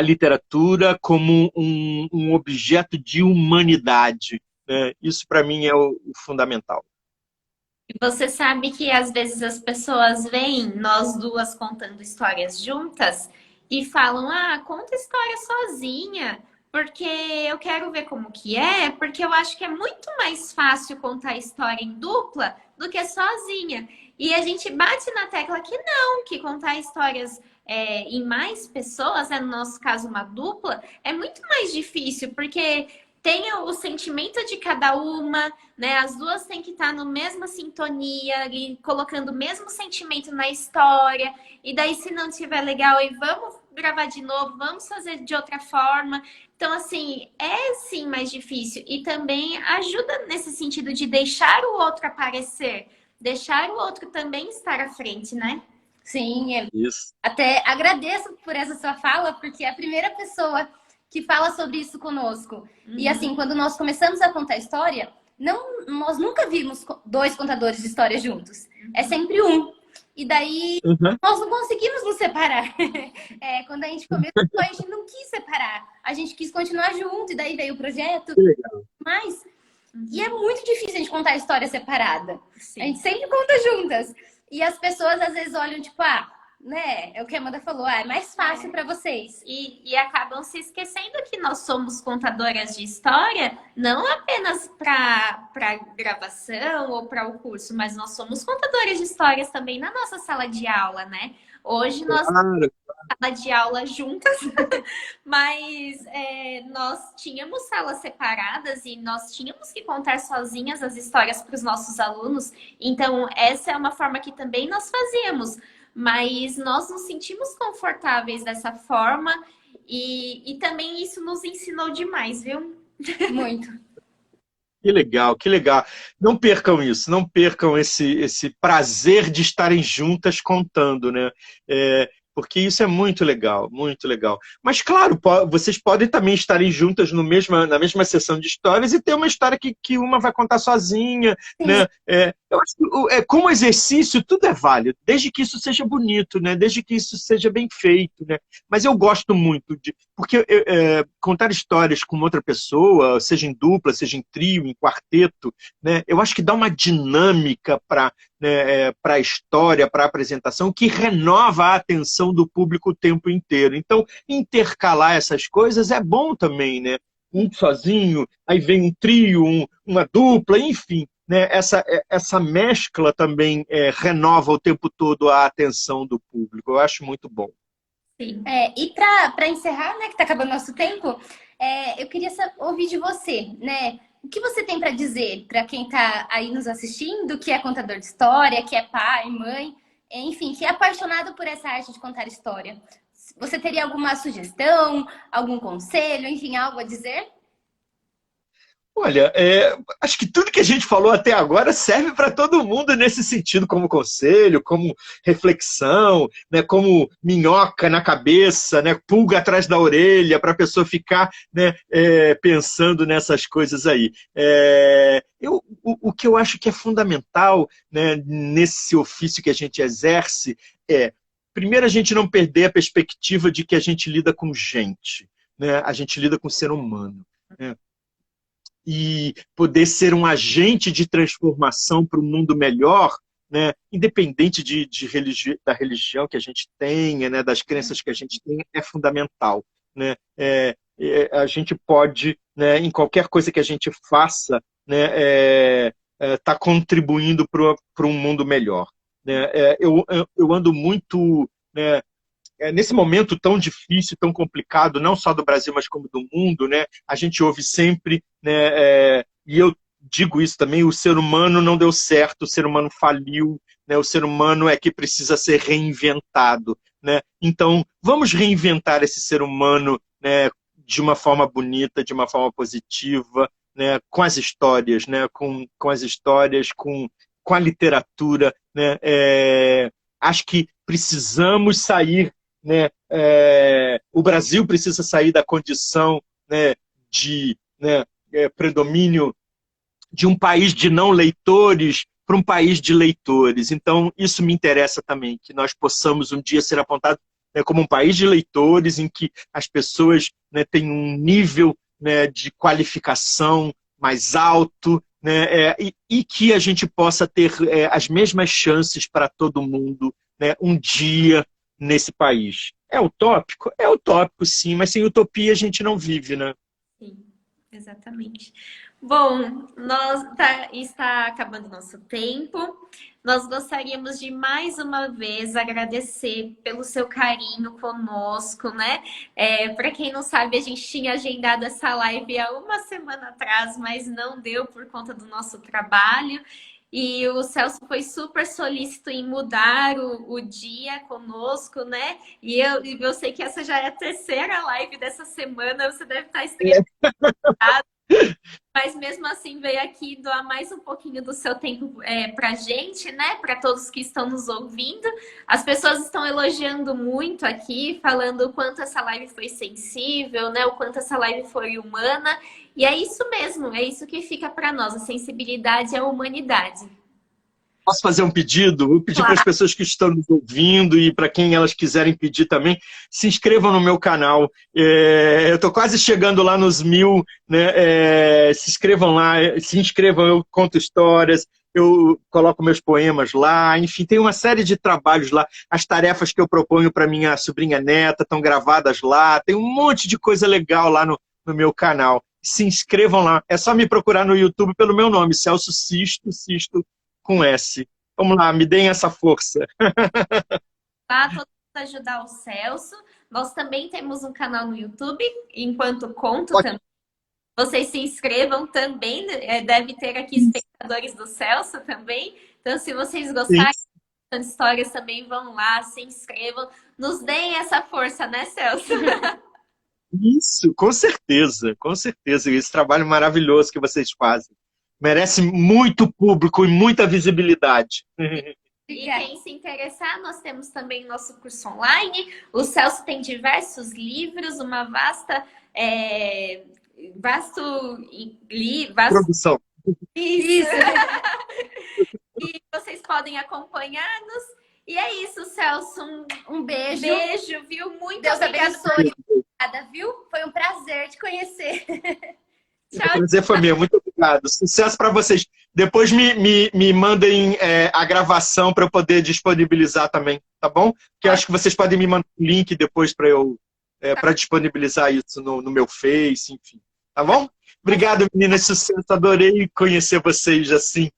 literatura como um objeto de humanidade, né? Isso, para mim, é o fundamental. E você sabe que às vezes as pessoas veem nós duas contando histórias juntas e falam: ah, conta história sozinha, porque eu quero ver como que é, porque eu acho que é muito mais fácil contar história em dupla do que sozinha. E a gente bate na tecla que não, que contar histórias em mais pessoas, no nosso caso uma dupla, é muito mais difícil, porque tem o sentimento de cada uma, né? As duas têm que estar na mesma sintonia, ali, colocando o mesmo sentimento na história. E daí, se não estiver legal, aí vamos gravar de novo, vamos fazer de outra forma. Então, assim, é sim mais difícil. E também ajuda nesse sentido de deixar o outro aparecer, deixar o outro também estar à frente, né? Sim, Isso. até agradeço por essa sua fala, porque é a primeira pessoa que fala sobre isso conosco. E assim, quando nós começamos a contar história, nós nunca vimos dois contadores de história juntos. É sempre um. E daí nós não conseguimos nos separar. Quando a gente começou, a gente não quis separar. A gente quis continuar junto, e daí veio o projeto. Mas e é muito difícil a gente contar a história separada. Sim. A gente sempre conta juntas. E as pessoas às vezes olham, tipo, né? É o que a Amanda falou, é mais fácil para vocês. E acabam se esquecendo que nós somos contadoras de história, não apenas para gravação ou para o curso, mas nós somos contadoras de histórias também na nossa sala de aula, né? Hoje nós temos sala de aula juntas, mas nós tínhamos salas separadas e nós tínhamos que contar sozinhas as histórias para os nossos alunos. Então, essa é uma forma que também nós fazíamos. Mas nós nos sentimos confortáveis dessa forma e também isso nos ensinou demais, viu? Muito. Que legal, que legal. Não percam isso, não percam esse prazer de estarem juntas contando, né? Porque isso é muito legal, muito legal. Mas, claro, vocês podem também estarem juntas na mesma sessão de histórias e ter uma história que uma vai contar sozinha, né? Eu acho que, como exercício, tudo é válido, desde que isso seja bonito, né? Desde que isso seja bem feito, né? Mas eu gosto muito porque contar histórias com outra pessoa, seja em dupla, seja em trio, em quarteto, né? Eu acho que dá uma dinâmica para a história, para a apresentação, que renova a atenção do público o tempo inteiro. Então, intercalar essas coisas é bom também, né? Um sozinho, aí vem um trio, uma dupla, enfim. Né? Essa mescla também renova o tempo todo a atenção do público. Eu acho muito bom. Sim. E para encerrar, né, que está acabando nosso tempo, eu queria ouvir de você, né? O que você tem para dizer para quem está aí nos assistindo, que é contador de história, que é pai, mãe, enfim, que é apaixonado por essa arte de contar história? Você teria alguma sugestão, algum conselho, enfim, algo a dizer? Olha, acho que tudo que a gente falou até agora serve para todo mundo nesse sentido, como conselho, como reflexão, né, como minhoca na cabeça, né, pulga atrás da orelha, para a pessoa ficar, né, pensando nessas coisas aí. O que eu acho que é fundamental, né, nesse ofício que a gente exerce primeiro, a gente não perder a perspectiva de que a gente lida com gente, né, a gente lida com ser humano, né? E poder ser um agente de transformação para um mundo melhor, né? Independente da religião que a gente tenha, né? Das crenças que a gente tem, é fundamental, né? A gente pode, né, em qualquer coisa que a gente faça, né, tá contribuindo para um mundo melhor, né? Eu ando muito, né, nesse momento tão difícil, tão complicado, não só do Brasil, mas como do mundo, né? A gente ouve sempre, né, e eu digo isso também, o ser humano não deu certo, o ser humano faliu, né? O ser humano é que precisa ser reinventado, né? Então, vamos reinventar esse ser humano, né, de uma forma bonita, de uma forma positiva, né, com as histórias, né? Com as histórias, com com a literatura, né? Acho que precisamos sair, né? O Brasil precisa sair da condição, né, de, né, predomínio de um país de não leitores para um país de leitores. Então, isso me interessa também, que nós possamos um dia ser apontados, né, como um país de leitores, em que as pessoas, né, têm um nível, né, de qualificação mais alto, né, e que a gente possa ter as mesmas chances para todo mundo, né, um dia nesse país. É utópico? É utópico, sim, mas sem utopia a gente não vive, né? Sim, exatamente. Bom, está acabando nosso tempo. Nós gostaríamos de mais uma vez agradecer pelo seu carinho conosco, né? Para quem não sabe, a gente tinha agendado essa live há uma semana atrás, mas não deu por conta do nosso trabalho. E o Celso foi super solícito em mudar o dia conosco, né? E eu sei que essa já é a terceira live dessa semana, você deve estar estressado. Mas mesmo assim veio aqui doar mais um pouquinho do seu tempo pra gente, né? Para todos que estão nos ouvindo. As pessoas estão elogiando muito aqui, falando o quanto essa live foi sensível, né? O quanto essa live foi humana. E é isso mesmo, é isso que fica para nós. A sensibilidade é a humanidade. Posso fazer um pedido? Vou pedir para as pessoas que estão nos ouvindo e para quem elas quiserem pedir também, se inscrevam no meu canal. Eu estou quase chegando lá nos 1000, né? Se inscrevam lá, se inscrevam, eu conto histórias, eu coloco meus poemas lá, enfim, tem uma série de trabalhos lá. As tarefas que eu proponho para minha sobrinha neta estão gravadas lá, tem um monte de coisa legal lá no meu canal. Se inscrevam lá, é só me procurar no YouTube pelo meu nome, Celso Sisto, Sisto com S. Vamos lá, me deem essa força. Tá, todo mundo ajudar o Celso. Nós também temos um canal no YouTube, Enquanto Conto também. Vocês se inscrevam também, deve ter aqui espectadores do Celso também. Então, se vocês gostarem das histórias, também vão lá, se inscrevam. Nos deem essa força, né, Celso? Isso, com certeza, com certeza. Esse trabalho maravilhoso que vocês fazem. Merece muito público e muita visibilidade. E quem se interessar, nós temos também nosso curso online. O Celso tem diversos livros, uma vasta Produção. Isso. E vocês podem acompanhar-nos. E é isso, Celso. Um beijo. Beijo, viu? Muito Deus obrigada. Obrigada, viu? Foi um prazer te conhecer. Tchau. O prazer foi meu. Muito obrigado. Sucesso para vocês. Depois me mandem a gravação para eu poder disponibilizar também, tá bom? Porque eu acho que vocês podem me mandar um link depois para eu para disponibilizar isso no meu Face, enfim. Tá bom? Obrigado, meninas. Sucesso. Adorei conhecer vocês assim,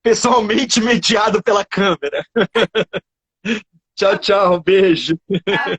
pessoalmente mediado pela câmera. Tchau, tchau. Beijo. Tchau.